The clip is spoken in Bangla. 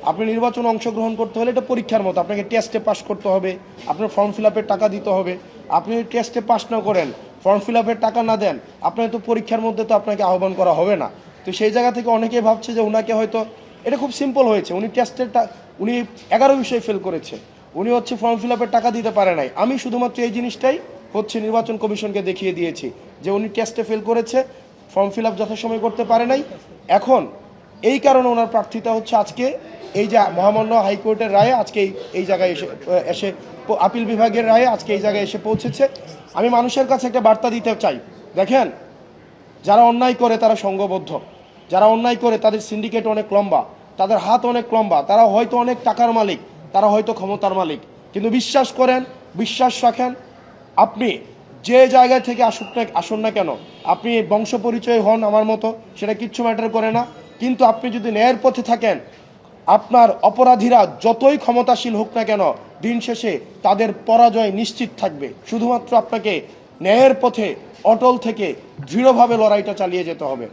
আপনি নির্বাচনে অংশগ্রহণ করতে হলে এটা পরীক্ষার মতো, আপনাকে টেস্টে পাস করতে হবে, আপনার ফর্ম ফিল আপের টাকা দিতে হবে। আপনি টেস্টে পাস না করেন, ফর্ম ফিল আপের টাকা না দেন, আপনার তো পরীক্ষার মধ্যে তো আপনাকে আহ্বান করা হবে না। তো সেই জায়গা থেকে অনেকেই ভাবছে যে ওনাকে হয়তো এটা খুব সিম্পল হয়েছে, উনি উনি 11 বিষয়ে ফেল করেছে, উনি হচ্ছে ফর্ম ফিল আপের টাকা দিতে পারে নাই। আমি শুধুমাত্র এই জিনিসটাই হচ্ছে নির্বাচন কমিশনকে দেখিয়ে দিয়েছি যে উনি টেস্টে ফেল করেছে, ফর্ম ফিল আপ যথাসময়ে করতে পারে নাই। এখন এই কারণে ওনার প্রার্থিতা হচ্ছে আজকে এই যে মহামান্য হাইকোর্টের রায়ে আজকে এই জায়গায় এসে আপিল বিভাগের রায়ে আজকে এই জায়গায় এসে পৌঁছেছে। আমি মানুষের কাছে একটা বার্তা দিতে চাই, দেখেন যারা অন্যায় করে তারা সংঘবদ্ধ, যারা অন্যায় করে তাদের সিন্ডিকেট অনেক লম্বা, তাদের হাত অনেক লম্বা, তারা হয়তো অনেক টাকার মালিক, তারা হয়তো ক্ষমতার মালিক, কিন্তু বিশ্বাস করেন, বিশ্বাস রাখেন, আপনি যে জায়গা থেকে আসুন না কেন, আপনি বংশ পরিচয় হন আমার মতো, সেটা কিচ্ছু ম্যাটার করে না, কিন্তু আপনি যদি ন্যায়ের পথে থাকেন, আপনার অপরাধীরা যতই ক্ষমতাশীল হোক না কেন, দিন শেষে তাদের পরাজয় নিশ্চিত থাকবে। শুধুমাত্র আপনাকে ন্যায়ের পথে অটল থেকে দৃঢ়ভাবে লড়াইটা চালিয়ে যেতে হবে।